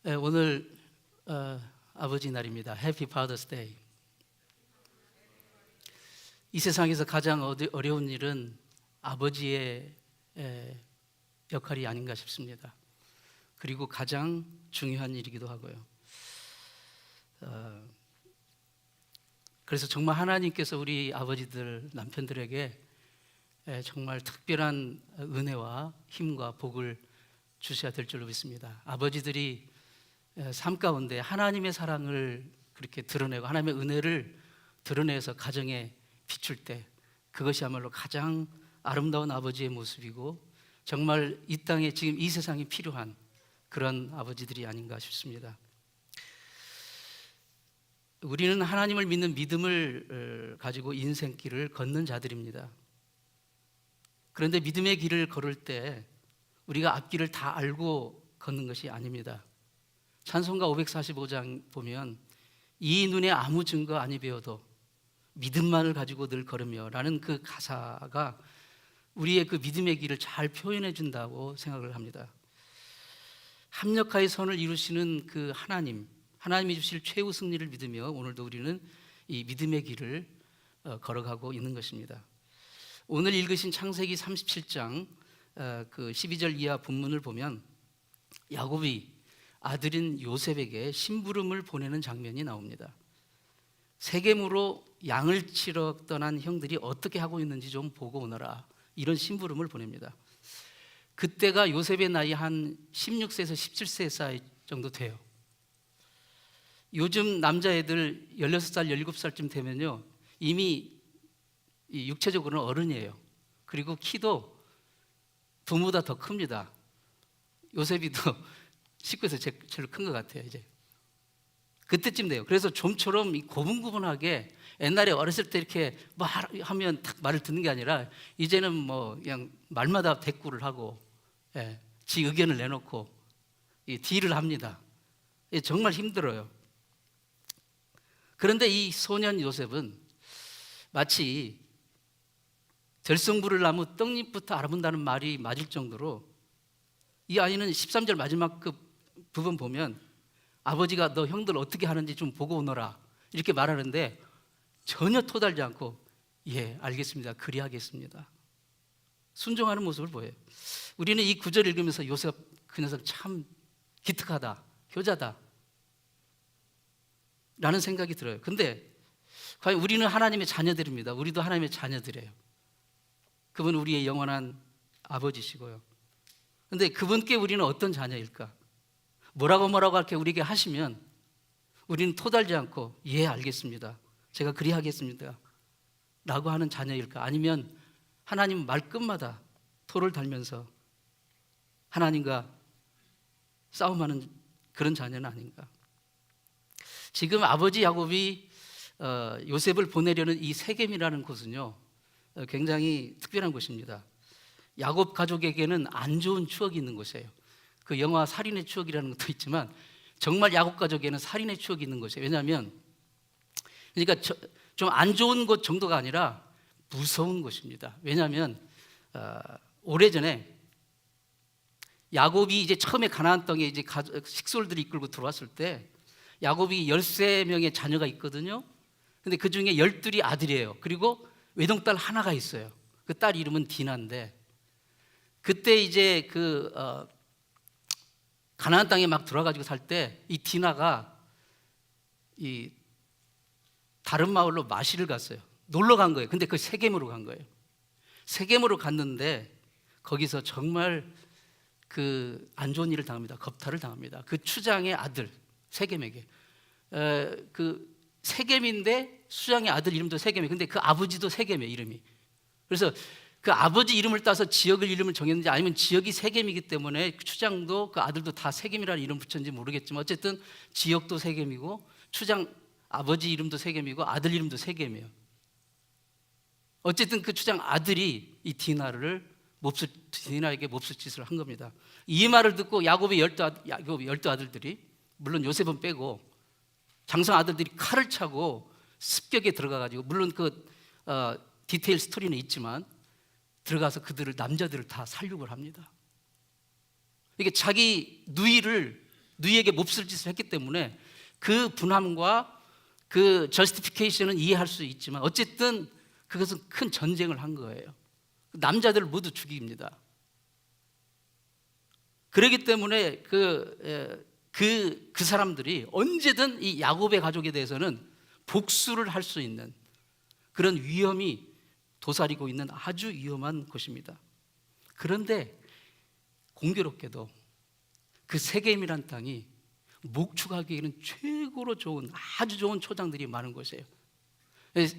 오늘 아버지 날입니다. 해피 파더스 데이. 이 세상에서 가장 어려운 일은 아버지의 역할이 아닌가 싶습니다. 그리고 가장 중요한 일이기도 하고요. 그래서 정말 하나님께서 우리 아버지들, 남편들에게 정말 특별한 은혜와 힘과 복을 주셔야 될 줄로 믿습니다. 아버지들이 삶 가운데 하나님의 사랑을 그렇게 드러내고 하나님의 은혜를 드러내서 가정에 비출 때 그것이야말로 가장 아름다운 아버지의 모습이고 정말 이 땅에 지금 이 세상에 필요한 그런 아버지들이 아닌가 싶습니다. 우리는 하나님을 믿는 믿음을 가지고 인생길을 걷는 자들입니다. 그런데 믿음의 길을 걸을 때 우리가 앞길을 다 알고 걷는 것이 아닙니다. 찬송가 545장 보면 이 눈에 아무 증거 아니 배워도 믿음만을 가지고 늘 걸으며 라는 그 가사가 우리의 그 믿음의 길을 잘 표현해 준다고 생각을 합니다. 합력하여 선을 이루시는 그 하나님이 주실 최후 승리를 믿으며 오늘도 우리는 이 믿음의 길을 걸어가고 있는 것입니다. 오늘 읽으신 창세기 37장 그 12절 이하 본문을 보면 야곱이 아들인 요셉에게 심부름을 보내는 장면이 나옵니다. 세겜으로 양을 치러 떠난 형들이 어떻게 하고 있는지 좀 보고 오너라, 이런 심부름을 보냅니다. 그때가 요셉의 나이 한 16세에서 17세 사이 정도 돼요. 요즘 남자애들 16살, 17살쯤 되면요 이미 육체적으로는 어른이에요. 그리고 키도 부모보다 더 큽니다. 요셉이 더 19에서 제일 큰 것 같아요. 이제 그때쯤 돼요. 그래서 좀처럼 고분고분하게 옛날에 어렸을 때 이렇게 말하면 딱 말을 듣는 게 아니라 이제는 뭐 그냥 말마다 대꾸를 하고 지 의견을 내놓고 딜을 합니다. 정말 힘들어요. 그런데 이 소년 요셉은 마치 들성부를 나무 떡잎부터 알아본다는 말이 맞을 정도로 이 아이는 13절 마지막 그 부분 보면 아버지가 너 형들 어떻게 하는지 좀 보고 오너라 이렇게 말하는데 전혀 토달지 않고 예 알겠습니다, 그리하겠습니다, 순종하는 모습을 보여요. 우리는 이 구절 읽으면서 요셉 그 녀석 참 기특하다, 효자다 라는 생각이 들어요. 근데 과연 우리는 하나님의 자녀들입니다. 우리도 하나님의 자녀들이에요. 그분 우리의 영원한 아버지시고요. 근데 그분께 우리는 어떤 자녀일까? 뭐라고 이렇게 우리에게 하시면 우리는 토달지 않고 예 알겠습니다, 제가 그리하겠습니다 라고 하는 자녀일까? 아니면 하나님 말끝마다 토를 달면서 하나님과 싸움하는 그런 자녀는 아닌가? 지금 아버지 야곱이 요셉을 보내려는 이 세겜이라는 곳은요 굉장히 특별한 곳입니다. 야곱 가족에게는 안 좋은 추억이 있는 곳이에요. 그 영화 살인의 추억이라는 것도 있지만 정말 야곱 가족에는 살인의 추억이 있는 곳이에요. 왜냐하면 그러니까 좀 안 좋은 곳 정도가 아니라 무서운 곳입니다. 왜냐하면 오래전에 야곱이 이제 처음에 가나안 땅에 이제 식솔들이 이끌고 들어왔을 때 야곱이 13명의 자녀가 있거든요. 근데 그 중에 12이 아들이에요. 그리고 외동딸 하나가 있어요. 그 딸 이름은 디나인데 그때 이제 가나안 땅에 막 들어가지고 살 때 이 디나가 이 다른 마을로 마시를 갔어요. 놀러 간 거예요. 근데 그 세겜으로 간 거예요. 세겜으로 갔는데 거기서 정말 그 안 좋은 일을 당합니다. 겁탈을 당합니다. 그 추장의 아들 세겜에게 그 세겜인데 수장의 아들 이름도 세겜이에요. 근데 그 아버지도 세겜이에요, 이름이. 그래서 그 아버지 이름을 따서 지역을 이름을 정했는지 아니면 지역이 세겜이기 때문에 그 추장도 그 아들도 다 세겜이라는 이름 붙였는지 모르겠지만 어쨌든 지역도 세겜이고 추장 아버지 이름도 세겜이고 아들 이름도 세겜이에요. 어쨌든 그 추장 아들이 이 디나에게 몹쓸짓을 한 겁니다. 이 말을 듣고 야곱의 12 아들들이 물론 요셉은 빼고 장성 아들들이 칼을 차고 습격에 들어가가지고 물론 그 디테일 스토리는 있지만 들어가서 남자들을 다 살육을 합니다. 이게 자기 누이를 누이에게 몹쓸 짓을 했기 때문에 그 분함과 그 저스티피케이션은 이해할 수 있지만 어쨌든 그것은 큰 전쟁을 한 거예요. 남자들을 모두 죽입니다. 그렇기 때문에 그 사람들이 언제든 이 야곱의 가족에 대해서는 복수를 할 수 있는 그런 위험이 도사리고 있는 아주 위험한 곳입니다. 그런데 공교롭게도 그 세겜이란 땅이 목축하기에는 최고로 좋은, 아주 좋은 초장들이 많은 곳이에요.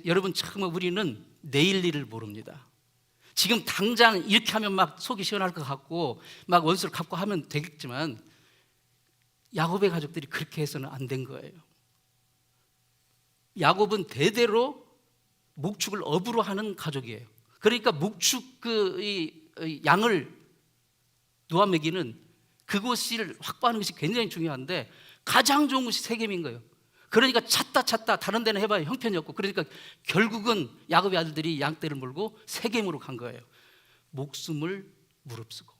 여러분, 참 우리는 내일 일을 모릅니다. 지금 당장 이렇게 하면 막 속이 시원할 것 같고 막 원수를 갚고 하면 되겠지만 야곱의 가족들이 그렇게 해서는 안 된 거예요. 야곱은 대대로 목축을 업으로 하는 가족이에요. 그러니까 목축 이 양을 놓아 먹이는 그곳을 확보하는 것이 굉장히 중요한데 가장 좋은 곳이 세겜인 거예요. 그러니까 찾다 다른 데는 해봐야 형편이 없고, 그러니까 결국은 야곱의 아들들이 양떼를 몰고 세겜으로 간 거예요. 목숨을 무릅쓰고.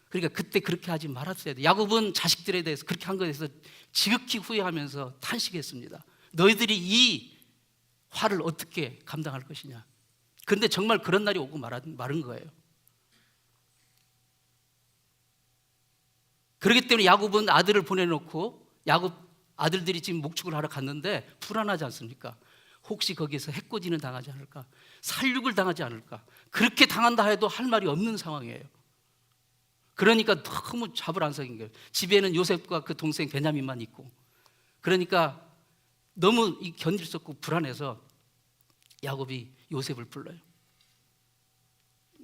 그러니까 그때 그렇게 하지 말았어야 돼. 야곱은 자식들에 대해서 그렇게 한 것에 대해서 지극히 후회하면서 탄식했습니다. 너희들이 이 화를 어떻게 감당할 것이냐. 그런데 정말 그런 날이 오고 마른 거예요. 그렇기 때문에 야곱은 아들을 보내놓고 야곱 아들들이 지금 목축을 하러 갔는데 불안하지 않습니까? 혹시 거기에서 해코지는 당하지 않을까? 살육을 당하지 않을까? 그렇게 당한다 해도 할 말이 없는 상황이에요. 그러니까 너무 자불안석인 거예요. 집에는 요셉과 그 동생 베냐민만 있고, 그러니까 너무 견딜 수 없고 불안해서 야곱이 요셉을 불러요.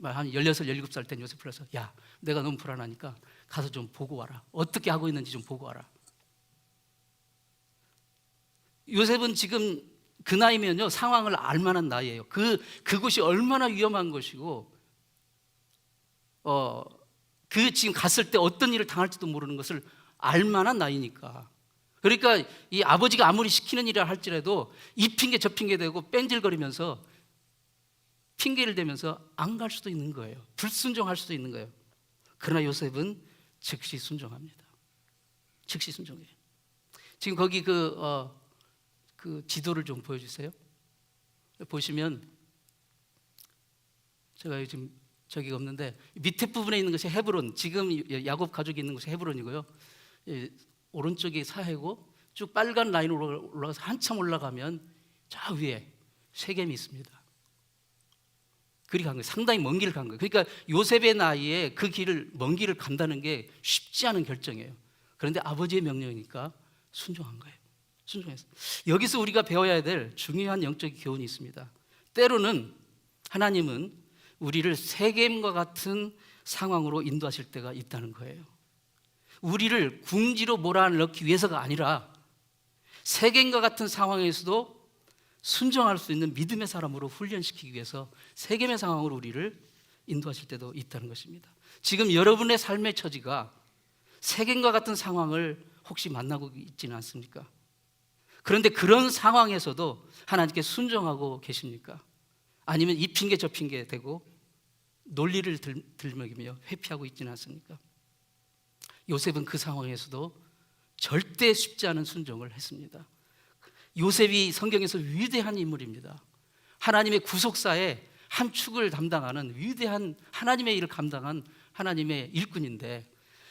한 16, 17살 때 요셉을 불러서, 야, 내가 너무 불안하니까 가서 좀 보고 와라. 어떻게 하고 있는지 좀 보고 와라. 요셉은 지금 그 나이면요, 상황을 알 만한 나이예요. 그곳이 얼마나 위험한 것이고, 지금 갔을 때 어떤 일을 당할지도 모르는 것을 알 만한 나이니까. 그러니까 이 아버지가 아무리 시키는 일을 할지라도 이 핑계 저 핑계 대고 뺀질거리면서 핑계를 대면서 안 갈 수도 있는 거예요. 불순종할 수도 있는 거예요. 그러나 요셉은 즉시 순종합니다. 즉시 순종해요. 지금 거기 그 지도를 좀 보여주세요. 보시면 제가 요즘 저기가 없는데 밑에 부분에 있는 것이 헤브론, 지금 야곱 가족이 있는 것이 헤브론이고요. 오른쪽이 사해고 쭉 빨간 라인으로 올라가서 한참 올라가면 저 위에 세겜이 있습니다. 그리 간 거예요. 상당히 먼 길을 간 거예요. 그러니까 요셉의 나이에 그 길을, 먼 길을 간다는 게 쉽지 않은 결정이에요. 그런데 아버지의 명령이니까 순종한 거예요. 순종했어요. 여기서 우리가 배워야 될 중요한 영적 교훈이 있습니다. 때로는 하나님은 우리를 세겜과 같은 상황으로 인도하실 때가 있다는 거예요. 우리를 궁지로 몰아넣기 위해서가 아니라 세겜과 같은 상황에서도 순종할 수 있는 믿음의 사람으로 훈련시키기 위해서 세겜의 상황으로 우리를 인도하실 때도 있다는 것입니다. 지금 여러분의 삶의 처지가 세겜과 같은 상황을 혹시 만나고 있지는 않습니까? 그런데 그런 상황에서도 하나님께 순종하고 계십니까? 아니면 이 핑계 저 핑계 대고 논리를 들먹이며 회피하고 있지는 않습니까? 요셉은 그 상황에서도 절대 쉽지 않은 순종을 했습니다. 요셉이 성경에서 위대한 인물입니다. 하나님의 구속사의 한 축을 담당하는 위대한 하나님의 일을 감당한 하나님의 일꾼인데,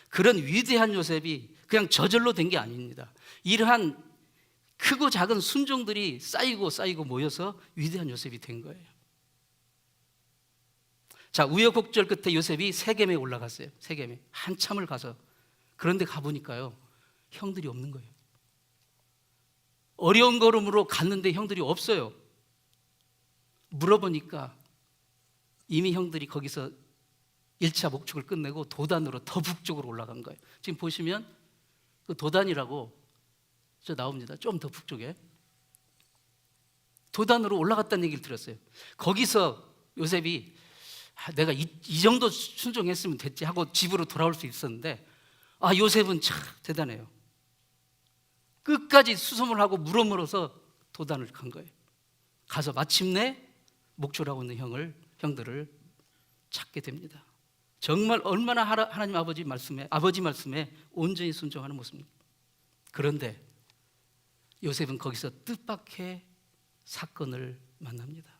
그런 위대한 요셉이 그냥 저절로 된 게 아닙니다. 이러한 크고 작은 순종들이 쌓이고 모여서 위대한 요셉이 된 거예요. 자, 우여곡절 끝에 요셉이 세겜에 올라갔어요. 세겜에 한참을 가서, 그런데 가보니까요, 형들이 없는 거예요. 어려운 걸음으로 갔는데 형들이 없어요. 물어보니까 이미 형들이 거기서 1차 목축을 끝내고 도단으로 더 북쪽으로 올라간 거예요. 지금 보시면 그 도단이라고 저 나옵니다. 좀 더 북쪽에 도단으로 올라갔다는 얘기를 들었어요. 거기서 요셉이 내가 이 정도 순종했으면 됐지 하고 집으로 돌아올 수 있었는데, 요셉은 참 대단해요. 끝까지 수소문 하고 물어물어서 도단을 간 거예요. 가서 마침내 목축하고 있는 형들을 찾게 됩니다. 정말 얼마나 하나님 아버지 말씀에 온전히 순종하는 모습입니다. 그런데 요셉은 거기서 뜻밖의 사건을 만납니다.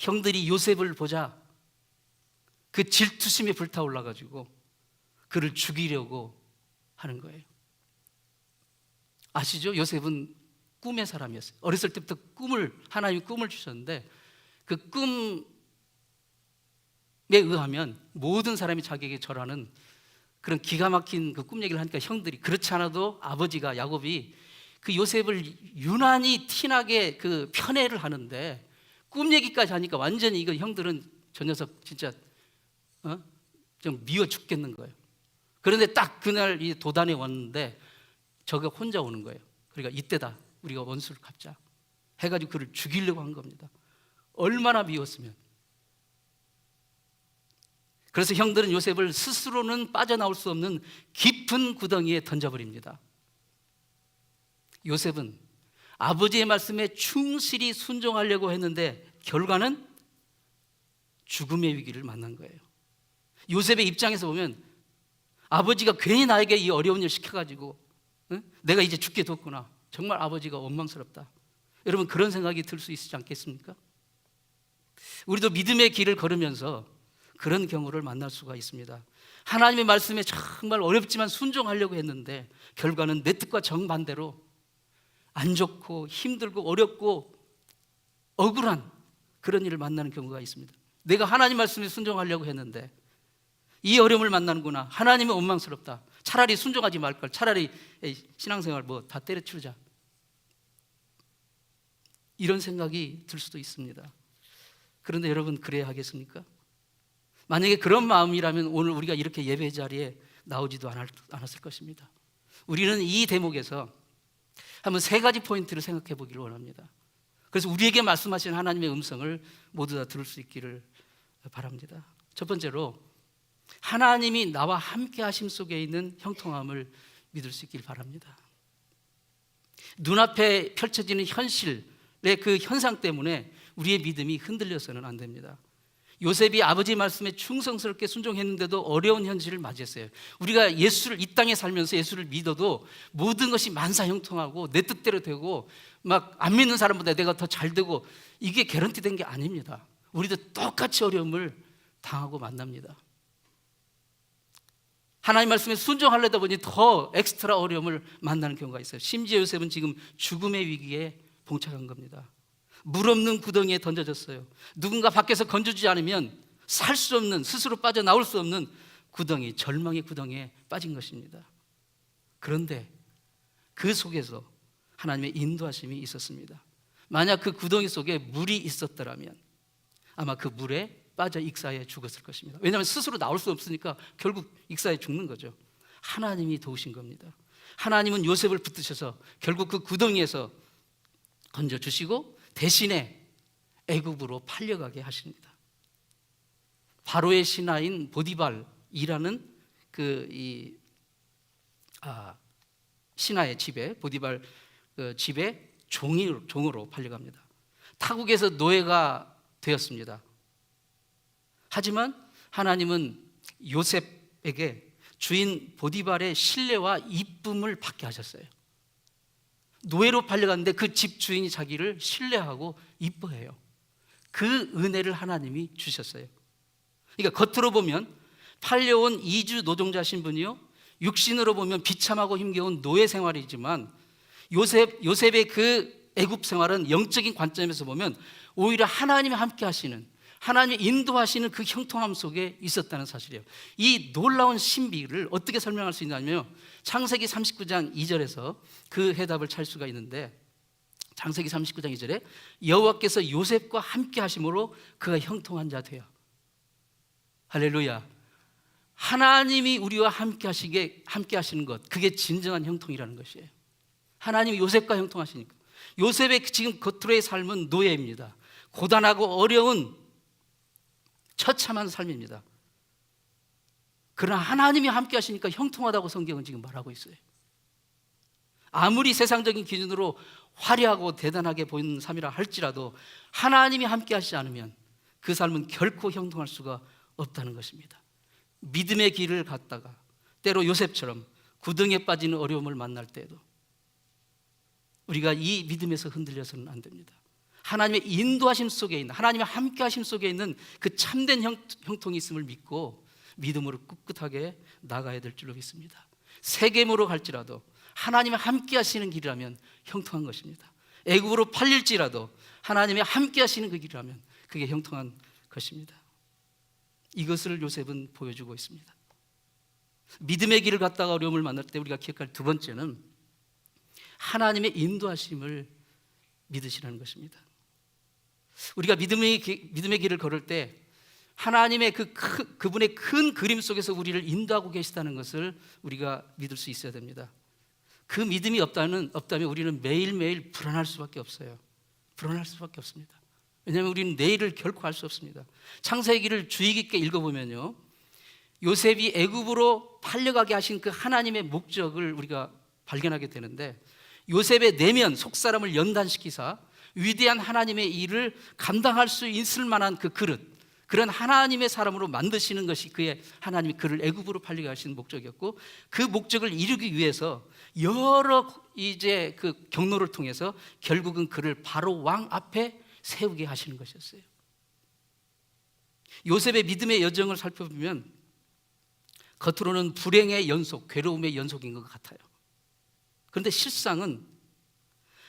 형들이 요셉을 보자 그 질투심에 불타올라 가지고 그를 죽이려고 하는 거예요. 아시죠? 요셉은 꿈의 사람이었어요. 어렸을 때부터 하나님이 꿈을 주셨는데 그 꿈에 의하면 모든 사람이 자기에게 절하는 그런 기가 막힌 그 꿈 얘기를 하니까 형들이, 그렇지 않아도 아버지가 야곱이 그 요셉을 유난히 티나게 그 편애를 하는데 꿈 얘기까지 하니까 완전히 이거 형들은 저 녀석 진짜 좀 미워 죽겠는 거예요. 그런데 딱 그날 이 도단에 왔는데 저가 혼자 오는 거예요. 그러니까 이때다, 우리가 원수를 갚자 해가지고 그를 죽이려고 한 겁니다. 얼마나 미웠으면. 그래서 형들은 요셉을 스스로는 빠져나올 수 없는 깊은 구덩이에 던져버립니다. 요셉은 아버지의 말씀에 충실히 순종하려고 했는데 결과는 죽음의 위기를 만난 거예요. 요셉의 입장에서 보면 아버지가 괜히 나에게 이 어려운 일 시켜가지고 내가 이제 죽게 뒀구나, 정말 아버지가 원망스럽다. 여러분, 그런 생각이 들 수 있지 않겠습니까? 우리도 믿음의 길을 걸으면서 그런 경우를 만날 수가 있습니다. 하나님의 말씀에 정말 어렵지만 순종하려고 했는데 결과는 내 뜻과 정반대로 안 좋고 힘들고 어렵고 억울한 그런 일을 만나는 경우가 있습니다. 내가 하나님 말씀에 순종하려고 했는데 이 어려움을 만나는구나, 하나님이 원망스럽다, 차라리 순종하지 말걸, 차라리 신앙생활 뭐 다 때려치우자, 이런 생각이 들 수도 있습니다. 그런데 여러분, 그래야 하겠습니까? 만약에 그런 마음이라면 오늘 우리가 이렇게 예배 자리에 나오지도 않았을 것입니다. 우리는 이 대목에서 한번 세 가지 포인트를 생각해 보기를 원합니다. 그래서 우리에게 말씀하시는 하나님의 음성을 모두 다 들을 수 있기를 바랍니다. 첫 번째로, 하나님이 나와 함께 하심 속에 있는 형통함을 믿을 수 있길 바랍니다. 눈앞에 펼쳐지는 현실의 그 현상 때문에 우리의 믿음이 흔들려서는 안 됩니다. 요셉이 아버지 말씀에 충성스럽게 순종했는데도 어려운 현실을 맞이했어요. 우리가 이 땅에 살면서 예수를 믿어도 모든 것이 만사형통하고 내 뜻대로 되고 막 안 믿는 사람보다 내가 더 잘 되고 이게 개런티된 게 아닙니다. 우리도 똑같이 어려움을 당하고 만납니다. 하나님 말씀에 순종하려다 보니 더 엑스트라 어려움을 만나는 경우가 있어요. 심지어 요셉은 지금 죽음의 위기에 봉착한 겁니다. 물 없는 구덩이에 던져졌어요. 누군가 밖에서 건져주지 않으면 살 수 없는, 스스로 빠져나올 수 없는 구덩이, 절망의 구덩이에 빠진 것입니다. 그런데 그 속에서 하나님의 인도하심이 있었습니다. 만약 그 구덩이 속에 물이 있었더라면 아마 그 물에 빠져 익사해 죽었을 것입니다. 왜냐하면 스스로 나올 수 없으니까 결국 익사해 죽는 거죠. 하나님이 도우신 겁니다. 하나님은 요셉을 붙드셔서 결국 그 구덩이에서 건져주시고 대신에 애굽으로 팔려가게 하십니다. 바로의 신하인 보디발이라는 신하의 집에, 보디발 집에 종으로 팔려갑니다. 타국에서 노예가 되었습니다. 하지만 하나님은 요셉에게 주인 보디발의 신뢰와 이쁨을 받게 하셨어요. 노예로 팔려갔는데 그 집 주인이 자기를 신뢰하고 이뻐해요. 그 은혜를 하나님이 주셨어요. 그러니까 겉으로 보면 팔려온 이주 노동자 신분이요, 육신으로 보면 비참하고 힘겨운 노예 생활이지만 요셉의 그 애굽 생활은 영적인 관점에서 보면 오히려 하나님이 함께 하시는, 하나님이 인도하시는 그 형통함 속에 있었다는 사실이에요. 이 놀라운 신비를 어떻게 설명할 수 있냐면 창세기 39장 2절에서 그 해답을 찾을 수가 있는데, 창세기 39장 2절에 여호와께서 요셉과 함께 하심으로 그가 형통한 자 되어. 할렐루야. 하나님이 우리와 함께 하시는 것, 그게 진정한 형통이라는 것이에요. 하나님이 요셉과 형통하시니까. 요셉의 지금 겉으로의 삶은 노예입니다. 고단하고 어려운 처참한 삶입니다. 그러나 하나님이 함께 하시니까 형통하다고 성경은 지금 말하고 있어요. 아무리 세상적인 기준으로 화려하고 대단하게 보이는 삶이라 할지라도 하나님이 함께 하시지 않으면 그 삶은 결코 형통할 수가 없다는 것입니다. 믿음의 길을 갔다가 때로 요셉처럼 구덩이에 빠지는 어려움을 만날 때에도 우리가 이 믿음에서 흔들려서는 안 됩니다. 하나님의 인도하심 속에 있는, 하나님의 함께하심 속에 있는 그 참된 형통이 있음을 믿고 믿음으로 꿋꿋하게 나가야 될 줄로 믿습니다. 세겜으로 갈지라도 하나님의 함께하시는 길이라면 형통한 것입니다. 애굽으로 팔릴지라도 하나님의 함께하시는 그 길이라면 그게 형통한 것입니다. 이것을 요셉은 보여주고 있습니다. 믿음의 길을 갔다가 어려움을 만날 때 우리가 기억할 두 번째는 하나님의 인도하심을 믿으시라는 것입니다. 우리가 믿음의 길을 걸을 때 하나님의 그분의 큰 그림 속에서 우리를 인도하고 계시다는 것을 우리가 믿을 수 있어야 됩니다. 그 믿음이 없다면 우리는 매일매일 불안할 수밖에 없어요. 불안할 수밖에 없습니다. 왜냐하면 우리는 내일을 결코 알 수 없습니다. 창세기를 주의 깊게 읽어보면요, 요셉이 애굽으로 팔려가게 하신 그 하나님의 목적을 우리가 발견하게 되는데, 요셉의 내면 속사람을 연단시키사 위대한 하나님의 일을 감당할 수 있을 만한 그 그릇, 그런 하나님의 사람으로 만드시는 것이 그의 하나님이 그를 애굽으로 팔리게 하시는 목적이었고, 그 목적을 이루기 위해서 여러 이제 그 경로를 통해서 결국은 그를 바로 왕 앞에 세우게 하시는 것이었어요. 요셉의 믿음의 여정을 살펴보면 겉으로는 불행의 연속, 괴로움의 연속인 것 같아요. 그런데 실상은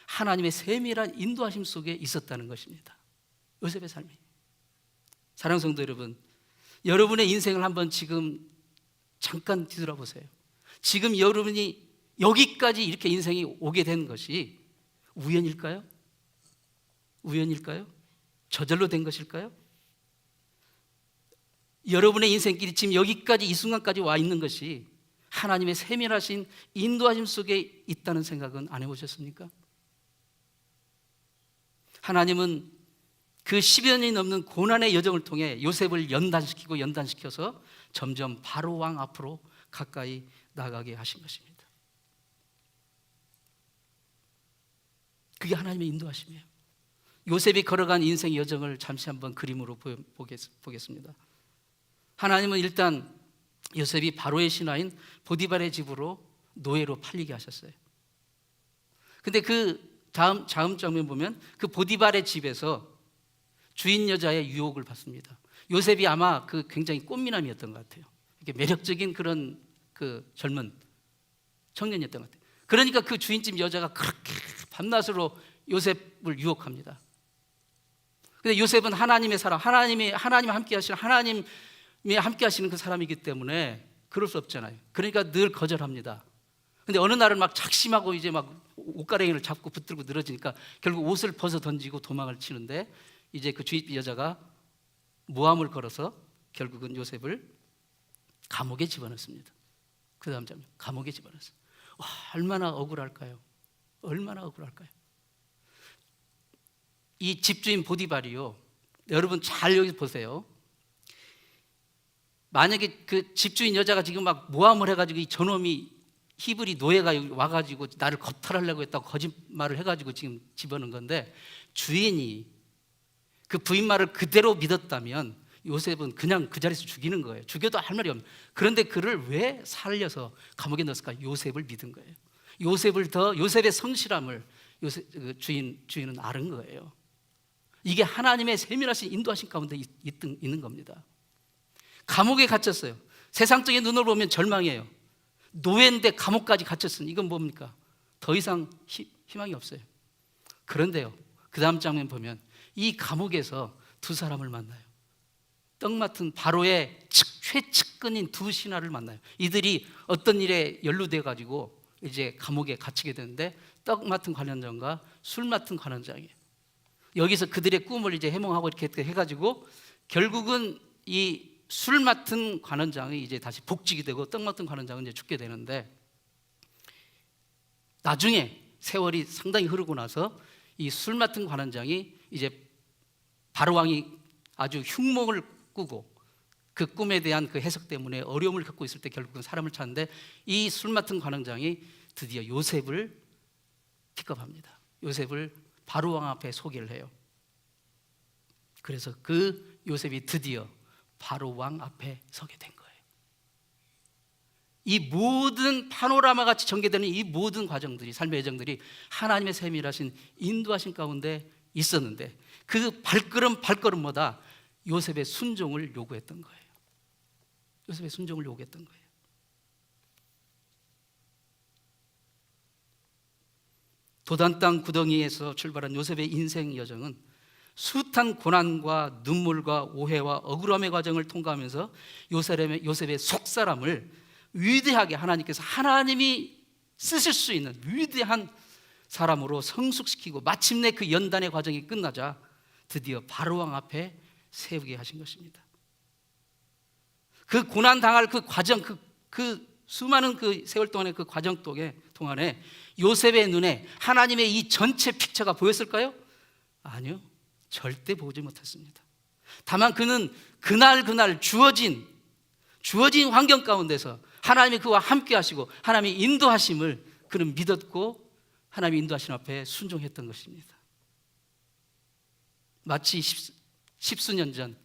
하나님의 세밀한 인도하심 속에 있었다는 것입니다. 요셉의 삶이. 사랑하는 성도 여러분, 여러분의 인생을 한번 지금 잠깐 뒤돌아보세요. 지금 여러분이 여기까지 이렇게 인생이 오게 된 것이 우연일까요? 우연일까요? 저절로 된 것일까요? 여러분의 인생길이 지금 여기까지 이 순간까지 와 있는 것이 하나님의 세밀하신 인도하심 속에 있다는 생각은 안 해보셨습니까? 하나님은 그 10여 년이 넘는 고난의 여정을 통해 요셉을 연단시켜서 점점 바로 왕 앞으로 가까이 나가게 하신 것입니다. 그게 하나님의 인도하심이에요. 요셉이 걸어간 인생 여정을 잠시 한번 그림으로 보겠습니다. 하나님은 일단 요셉이 바로의 신하인 보디발의 집으로 노예로 팔리게 하셨어요. 근데 그 다음 장면 보면 그 보디발의 집에서 주인 여자의 유혹을 받습니다. 요셉이 아마 그 굉장히 꽃미남이었던 것 같아요. 이렇게 매력적인 그런 그 젊은 청년이었던 것 같아요. 그러니까 그 주인집 여자가 그렇게 밤낮으로 요셉을 유혹합니다. 근데 요셉은 하나님의 사람, 하나님 함께 하시는 하나님이 함께 하시는 그 사람이기 때문에 그럴 수 없잖아요. 그러니까 늘 거절합니다. 근데 어느 날은 막 작심하고 이제 막 옷가랭이를 잡고 붙들고 늘어지니까 결국 옷을 벗어 던지고 도망을 치는데, 이제 그 주인집 여자가 모함을 걸어서 결국은 요셉을 감옥에 집어넣습니다. 그 다음 장면, 감옥에 집어넣었어요. 와, 얼마나 억울할까요? 얼마나 억울할까요? 이 집주인 보디발이요, 여러분 잘 여기 보세요. 만약에 그 집주인 여자가 지금 막 모함을 해가지고 이 저놈이 히브리 노예가 와가지고 나를 겁탈하려고 했다고 거짓말을 해가지고 지금 집어넣은 건데, 주인이 그 부인 말을 그대로 믿었다면 요셉은 그냥 그 자리에서 죽이는 거예요. 죽여도 할 말이 없는. 그런데 그를 왜 살려서 감옥에 넣었을까? 요셉을 믿은 거예요. 요셉의 성실함을 주인은 아는 거예요. 이게 하나님의 세밀하신 인도하신 가운데 있는 겁니다. 감옥에 갇혔어요. 세상적인 눈으로 보면 절망이에요. 노예인데 감옥까지 갇혔으니 이건 뭡니까? 더 이상 희망이 없어요. 그런데요, 그 다음 장면 보면 이 감옥에서 두 사람을 만나요. 떡 맡은 바로의 최측근인 두 신하를 만나요. 이들이 어떤 일에 연루돼 가지고 이제 감옥에 갇히게 되는데, 떡 맡은 관원장과 술 맡은 관원장이에요. 여기서 그들의 꿈을 이제 해몽하고 이렇게 해가지고 결국은 이 술 맡은 관원장이 이제 다시 복직이 되고 떡 맡은 관원장은 이제 죽게 되는데, 나중에 세월이 상당히 흐르고 나서 이 술 맡은 관원장이 이제 바로 왕이 아주 흉몽을 꾸고 그 꿈에 대한 그 해석 때문에 어려움을 겪고 있을 때 결국은 사람을 찾는데, 이 술 맡은 관원장이 드디어 요셉을 픽업합니다. 요셉을 바로 왕 앞에 소개를 해요. 그래서 그 요셉이 드디어 바로 왕 앞에 서게 된 거예요. 이 모든 파노라마 같이 전개되는 이 모든 과정들이, 삶의 여정들이 하나님의 세밀하신 인도하신 가운데 있었는데, 그 발걸음마다 요셉의 순종을 요구했던 거예요. 요셉의 순종을 요구했던 거예요. 도단 땅 구덩이에서 출발한 요셉의 인생 여정은 숱한 고난과 눈물과 오해와 억울함의 과정을 통과하면서 요셉의 속사람을 위대하게 하나님이 쓰실 수 있는 위대한 사람으로 성숙시키고, 마침내 그 연단의 과정이 끝나자 드디어 바로왕 앞에 세우게 하신 것입니다. 그 고난 당할 그 과정, 그 수많은 그 세월 동안의 그 과정 동안에 요셉의 눈에 하나님의 이 전체 픽처가 보였을까요? 아니요, 절대 보지 못했습니다. 다만 그는 그날 주어진 환경 가운데서 하나님이 그와 함께 하시고 하나님의 인도하심을 그는 믿었고, 하나님의 인도하심 앞에 순종했던 것입니다. 마치 십수년 전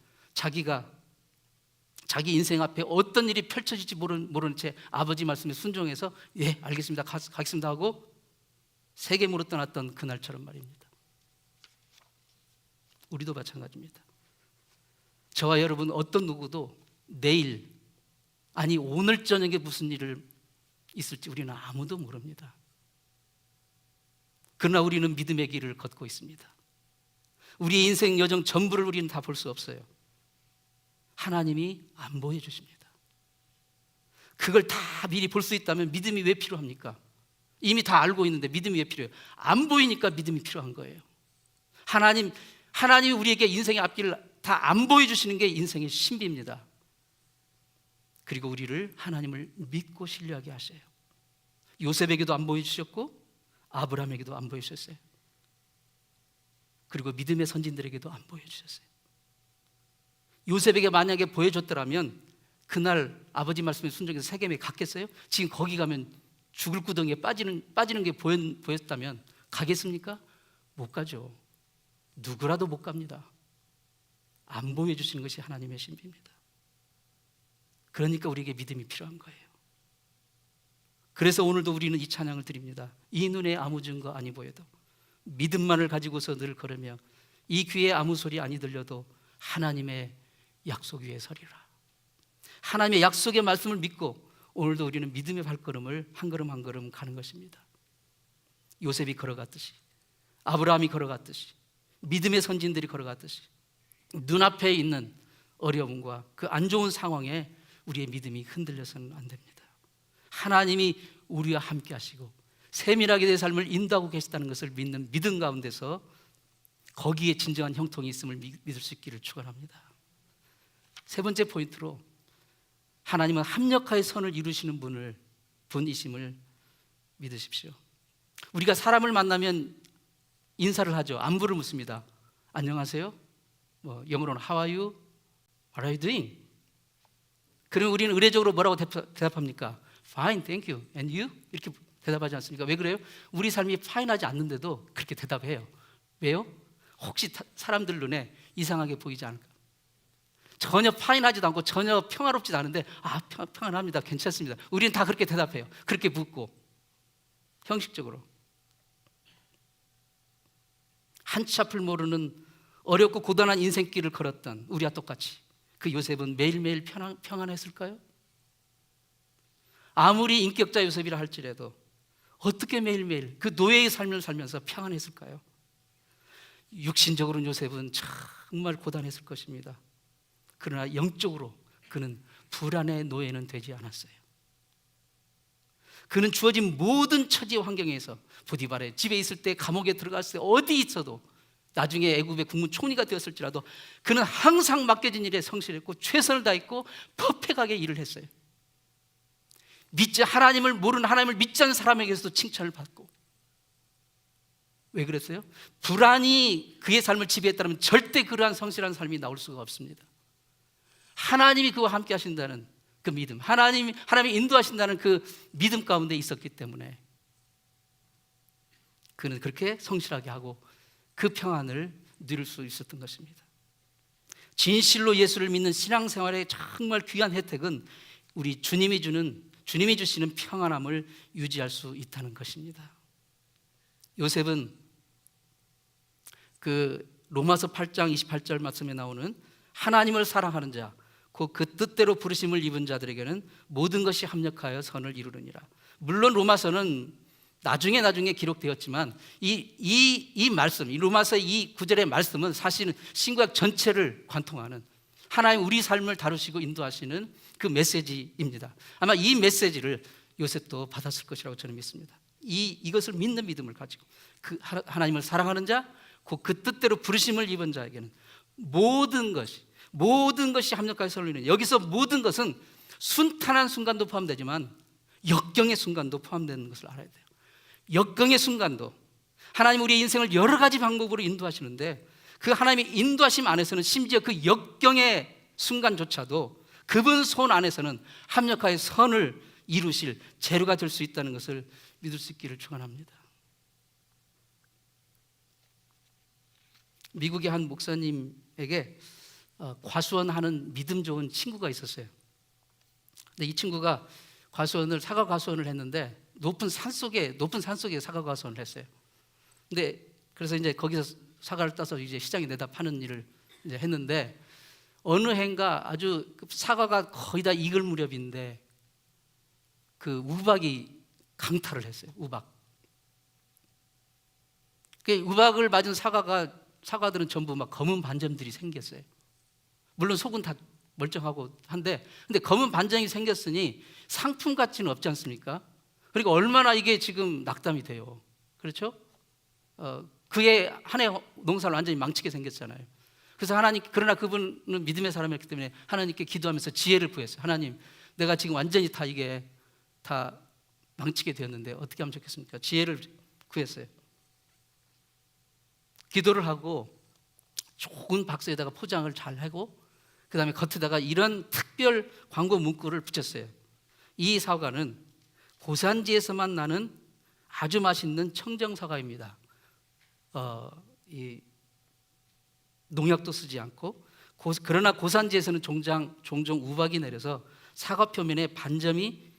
자기 인생 앞에 어떤 일이 펼쳐질지 모르는 채 아버지 말씀에 순종해서 예 알겠습니다 가겠습니다 하고 세겜으로 떠났던 그날처럼 말입니다. 우리도 마찬가지입니다. 저와 여러분 어떤 누구도 내일, 아니 오늘 저녁에 무슨 일을 있을지 우리는 아무도 모릅니다. 그러나 우리는 믿음의 길을 걷고 있습니다. 우리의 인생 여정 전부를 우리는 다 볼 수 없어요. 하나님이 안 보여주십니다. 그걸 다 미리 볼 수 있다면 믿음이 왜 필요합니까? 이미 다 알고 있는데 믿음이 왜 필요해요? 안 보이니까 믿음이 필요한 거예요. 하나님이 우리에게 인생의 앞길을 다 안 보여주시는 게 인생의 신비입니다. 그리고 우리를 하나님을 믿고 신뢰하게 하셔요. 요셉에게도 안 보여주셨고 아브라함에게도 안 보여주셨어요. 그리고 믿음의 선진들에게도 안 보여주셨어요. 요셉에게 만약에 보여줬더라면 그날 아버지 말씀에 순종해서 세겜에 갔겠어요? 지금 거기 가면 죽을 구덩이에 빠지는 게 보였다면 가겠습니까? 못 가죠. 누구라도 못 갑니다. 안 보여주시는 것이 하나님의 신비입니다. 그러니까 우리에게 믿음이 필요한 거예요. 그래서 오늘도 우리는 이 찬양을 드립니다. 이 눈에 아무 증거 아니 보여도 믿음만을 가지고서 늘 걸으며 이 귀에 아무 소리 아니 들려도 하나님의 약속 위에 서리라. 하나님의 약속의 말씀을 믿고 오늘도 우리는 믿음의 발걸음을 한 걸음 한 걸음 가는 것입니다. 요셉이 걸어갔듯이, 아브라함이 걸어갔듯이, 믿음의 선진들이 걸어갔듯이 눈앞에 있는 어려움과 그 안 좋은 상황에 우리의 믿음이 흔들려서는 안 됩니다. 하나님이 우리와 함께 하시고 세밀하게 내 삶을 인도하고 계시다는 것을 믿는 믿음 가운데서 거기에 진정한 형통이 있음을 믿을 수 있기를 축원합니다. 세 번째 포인트로, 하나님은 합력하여 선을 이루시는 분이심을 믿으십시오. 우리가 사람을 만나면 인사를 하죠. 안부를 묻습니다. 안녕하세요? 영어로는 How are you? What are you doing? 그러면 우리는 의례적으로 뭐라고 대답합니까? Fine, thank you. And you? 이렇게 대답하지 않습니까? 왜 그래요? 우리 삶이 파인하지 않는데도 그렇게 대답해요. 왜요? 혹시 사람들 눈에 이상하게 보이지 않을까? 전혀 파인하지도 않고 전혀 평화롭지도 않은데 평안합니다, 괜찮습니다. 우리는 다 그렇게 대답해요. 그렇게 묻고 형식적으로. 한치 앞을 모르는 어렵고 고단한 인생길을 걸었던 우리와 똑같이 그 요셉은 매일매일 평안했을까요? 아무리 인격자 요셉이라 할지라도 어떻게 매일매일 그 노예의 삶을 살면서 평안했을까요? 육신적으로는 요셉은 정말 고단했을 것입니다. 그러나 영적으로 그는 불안의 노예는 되지 않았어요. 그는 주어진 모든 처지의 환경에서 보디발의 집에 있을 때, 감옥에 들어갔을 때, 어디 있어도, 나중에 애굽의 국무 총리가 되었을지라도 그는 항상 맡겨진 일에 성실했고 최선을 다했고 퍼펙하게 일을 했어요. 하나님을 모르는, 하나님을 믿지 않는 사람에게서도 칭찬을 받고. 왜 그랬어요? 불안이 그의 삶을 지배했다면 절대 그러한 성실한 삶이 나올 수가 없습니다. 하나님이 그와 함께 하신다는 그 믿음, 하나님이 인도하신다는 그 믿음 가운데 있었기 때문에 그는 그렇게 성실하게 하고 그 평안을 누릴 수 있었던 것입니다. 진실로 예수를 믿는 신앙생활의 정말 귀한 혜택은 우리 주님이 주시는 평안함을 유지할 수 있다는 것입니다. 요셉은 그 로마서 8장 28절 말씀에 나오는 하나님을 사랑하는 자, 그 뜻대로 부르심을 입은 자들에게는 모든 것이 합력하여 선을 이루느니라. 물론 로마서는 나중에 기록되었지만 이 말씀, 이 로마서 이 구절의 말씀은 사실은 신구약 전체를 관통하는 하나님 우리 삶을 다루시고 인도하시는 그 메시지입니다. 아마 이 메시지를 요셉도 받았을 것이라고 저는 믿습니다. 이것을 믿는 믿음을 가지고 그 하나님을 사랑하는 자, 그 뜻대로 부르심을 입은 자에게는 모든 것이 합력하여 선을 이루는, 여기서 모든 것은 순탄한 순간도 포함되지만 역경의 순간도 포함되는 것을 알아야 돼요. 역경의 순간도 하나님 우리의 인생을 여러 가지 방법으로 인도하시는데 그 하나님의 인도하심 안에서는 심지어 그 역경의 순간조차도 그분 손 안에서는 합력하여 선을 이루실 재료가 될 수 있다는 것을 믿을 수 있기를 축원합니다. 미국의 한 목사님에게 과수원하는 믿음 좋은 친구가 있었어요. 근데 이 친구가 사과 과수원을 했는데 높은 산 속에 사과 과수원을 했어요. 근데 그래서 이제 거기서 사과를 따서 이제 시장에 내다 파는 일을 이제 했는데 어느 해인가 아주 사과가 거의 다 익을 무렵인데 그 우박이 강탈을 했어요. 그 우박을 맞은 사과들은 전부 막 검은 반점들이 생겼어요. 물론 속은 다 멀쩡하고 한데, 근데 검은 반점이 생겼으니 상품 가치는 없지 않습니까? 그리고 얼마나 이게 지금 낙담이 돼요. 그렇죠? 그의 한 해 농사를 완전히 망치게 생겼잖아요. 그래서 그러나 그분은 믿음의 사람이었기 때문에 하나님께 기도하면서 지혜를 구했어요. 하나님, 내가 지금 완전히 이게 다 망치게 되었는데 어떻게 하면 좋겠습니까? 지혜를 구했어요. 기도를 하고 좋은 박스에다가 포장을 잘 하고 그 다음에 겉에다가 이런 특별 광고 문구를 붙였어요. 이 사과는 고산지에서만 나는 아주 맛있는 청정사과입니다. 이 농약도 쓰지 않고 그러나 고산지에서는 종종 우박이 내려서 사과 표면에 반점이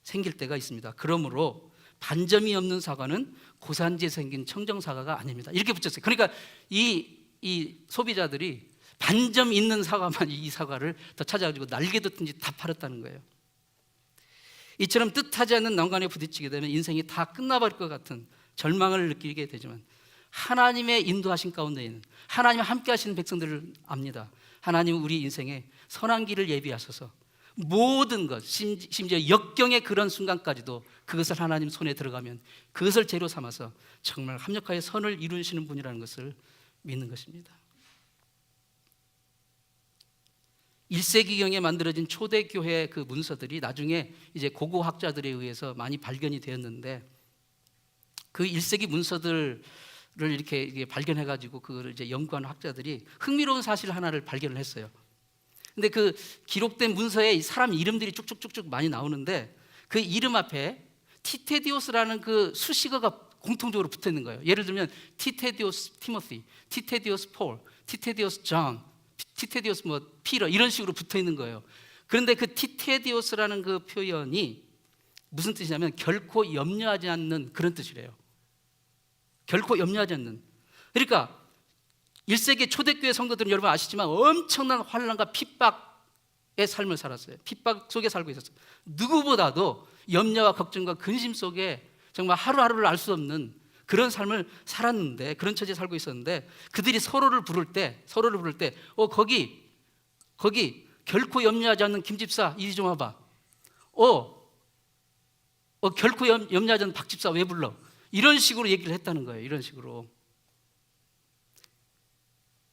생길 때가 있습니다. 그러므로 반점이 없는 사과는 고산지에 생긴 청정사과가 아닙니다. 이렇게 붙였어요. 그러니까 이 소비자들이 반점 있는 사과만 이 사과를 더 찾아가지고 날개 돋든지 다 팔았다는 거예요. 이처럼 뜻하지 않는 난관에 부딪히게 되면 인생이 다 끝나버릴 것 같은 절망을 느끼게 되지만 하나님의 인도하신 가운데에는 하나님 함께 하시는 백성들을 압니다. 하나님 우리 인생에 선한 길을 예비하셔서 모든 것, 심지어 역경의 그런 순간까지도 그것을 하나님 손에 들어가면 그것을 재료 삼아서 정말 합력하여 선을 이루시는 분이라는 것을 믿는 것입니다. 1세기경에 만들어진 초대교회 그 문서들이 나중에 이제 고고학자들에 의해서 많이 발견이 되었는데 그 1세기 문서들을 이렇게 발견해가지고 그걸 이제 연구한 학자들이 흥미로운 사실 하나를 발견을 했어요. 근데 그 기록된 문서에 사람 이름들이 쭉쭉쭉쭉 많이 나오는데 그 이름 앞에 티테디오스라는 그 수식어가 공통적으로 붙어 있는 거예요. 예를 들면 티테디오스 티모시, 티테디오스 폴, 티테디오스 존, 티테디오스 피터 이런 식으로 붙어 있는 거예요. 그런데 그 티테디오스라는 그 표현이 무슨 뜻이냐면 결코 염려하지 않는 그런 뜻이래요. 결코 염려하지 않는. 그러니까 1세기 초대교회 성도들은 여러분 아시지만 엄청난 환난과 핍박의 삶을 살았어요. 핍박 속에 살고 있었어요. 누구보다도 염려와 걱정과 근심 속에 정말 하루하루를 알 수 없는 그런 삶을 살았는데, 그런 처지에 살고 있었는데 그들이 서로를 부를 때 거기 결코 염려하지 않는 김집사 이리 좀 와봐. 결코 염려하지 않는 박집사 왜 불러? 이런 식으로 얘기를 했다는 거예요. 이런 식으로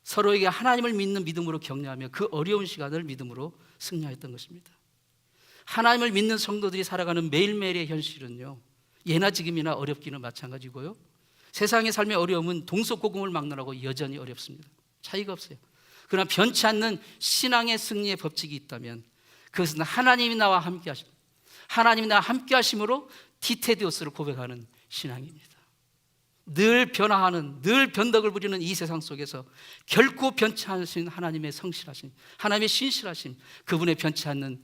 서로에게 하나님을 믿는 믿음으로 격려하며 그 어려운 시간을 믿음으로 승리하였던 것입니다. 하나님을 믿는 성도들이 살아가는 매일매일의 현실은요, 예나 지금이나 어렵기는 마찬가지고요, 세상의 삶의 어려움은 동서고금을 막론하고 여전히 어렵습니다. 차이가 없어요. 그러나 변치 않는 신앙의 승리의 법칙이 있다면 그것은 하나님이 나와 함께 하심, 하나님이 나와 함께 하심으로 티테디오스를 고백하는 신앙입니다. 늘 변화하는, 늘 변덕을 부리는 이 세상 속에서 결코 변치 않으신 하나님의 성실하심, 하나님의 신실하심, 그분의 변치 않는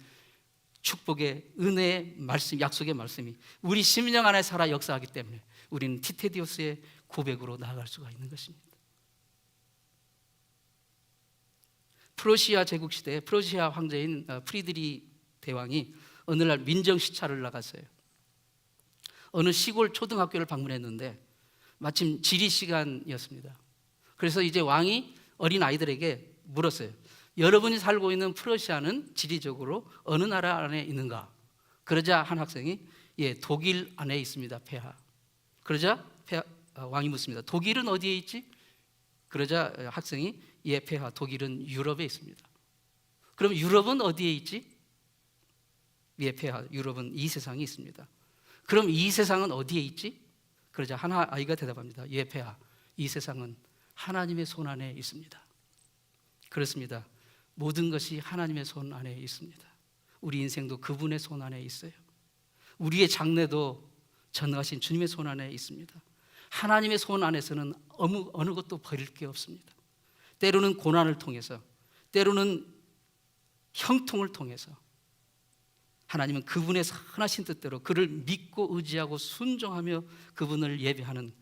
축복의 은혜의 말씀, 약속의 말씀이 우리 심령 안에 살아 역사하기 때문에 우리는 티테디오스의 고백으로 나아갈 수가 있는 것입니다. 프로시아 제국 시대에 프로시아 황제인 프리드리 대왕이 어느 날 민정 시찰을 나갔어요. 어느 시골 초등학교를 방문했는데 마침 지리 시간이었습니다. 그래서 이제 왕이 어린 아이들에게 물었어요. 여러분이 살고 있는 프러시아는 지리적으로 어느 나라 안에 있는가? 그러자 한 학생이 독일 안에 있습니다. 폐하. 그러자 왕이 묻습니다. 독일은 어디에 있지? 그러자 학생이 폐하, 독일은 유럽에 있습니다. 그럼 유럽은 어디에 있지? 폐하, 유럽은 이 세상에 있습니다. 그럼 이 세상은 어디에 있지? 그러자 한 아이가 대답합니다. 폐하, 이 세상은 하나님의 손 안에 있습니다. 그렇습니다. 모든 것이 하나님의 손 안에 있습니다. 우리 인생도 그분의 손 안에 있어요. 우리의 장래도 전능하신 주님의 손 안에 있습니다. 하나님의 손 안에서는 어느 것도 버릴 게 없습니다. 때로는 고난을 통해서, 때로는 형통을 통해서 하나님은 그분의 선하신 뜻대로 그를 믿고 의지하고 순종하며 그분을 예배하는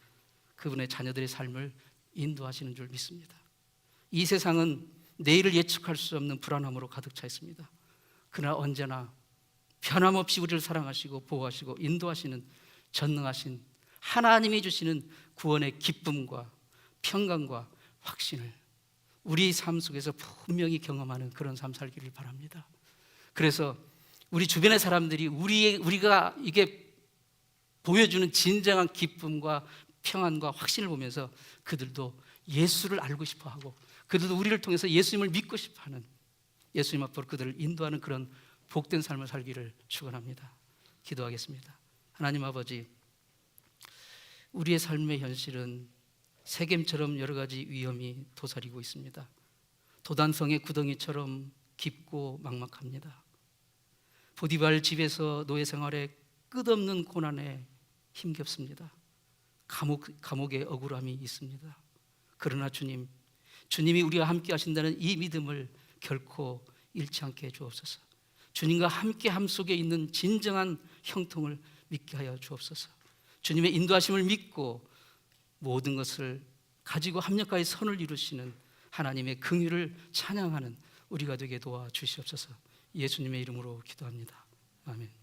그분의 자녀들의 삶을 인도하시는 줄 믿습니다. 이 세상은 내일을 예측할 수 없는 불안함으로 가득 차 있습니다. 그러나 언제나 변함없이 우리를 사랑하시고 보호하시고 인도하시는 전능하신 하나님이 주시는 구원의 기쁨과 평강과 확신을 우리 삶 속에서 분명히 경험하는 그런 삶 살기를 바랍니다. 그래서 우리 주변의 사람들이 우리가 이게 보여주는 진정한 기쁨과 평안과 확신을 보면서 그들도 예수를 알고 싶어하고 그들도 우리를 통해서 예수님을 믿고 싶어하는, 예수님 앞으로 그들을 인도하는 그런 복된 삶을 살기를 축원합니다. 기도하겠습니다. 하나님 아버지, 우리의 삶의 현실은 세겜처럼 여러 가지 위험이 도사리고 있습니다. 도단성의 구덩이처럼 깊고 막막합니다. 보디발 집에서 노예 생활에 끝없는 고난에 힘겹습니다. 감옥의 억울함이 있습니다. 그러나 주님이 우리와 함께 하신다는 이 믿음을 결코 잃지 않게 해주옵소서. 주님과 함께함 속에 있는 진정한 형통을 믿게 하여 주옵소서. 주님의 인도하심을 믿고 모든 것을 가지고 합력하여 선을 이루시는 하나님의 긍휼을 찬양하는 우리가 되게 도와주시옵소서. 예수님의 이름으로 기도합니다. 아멘.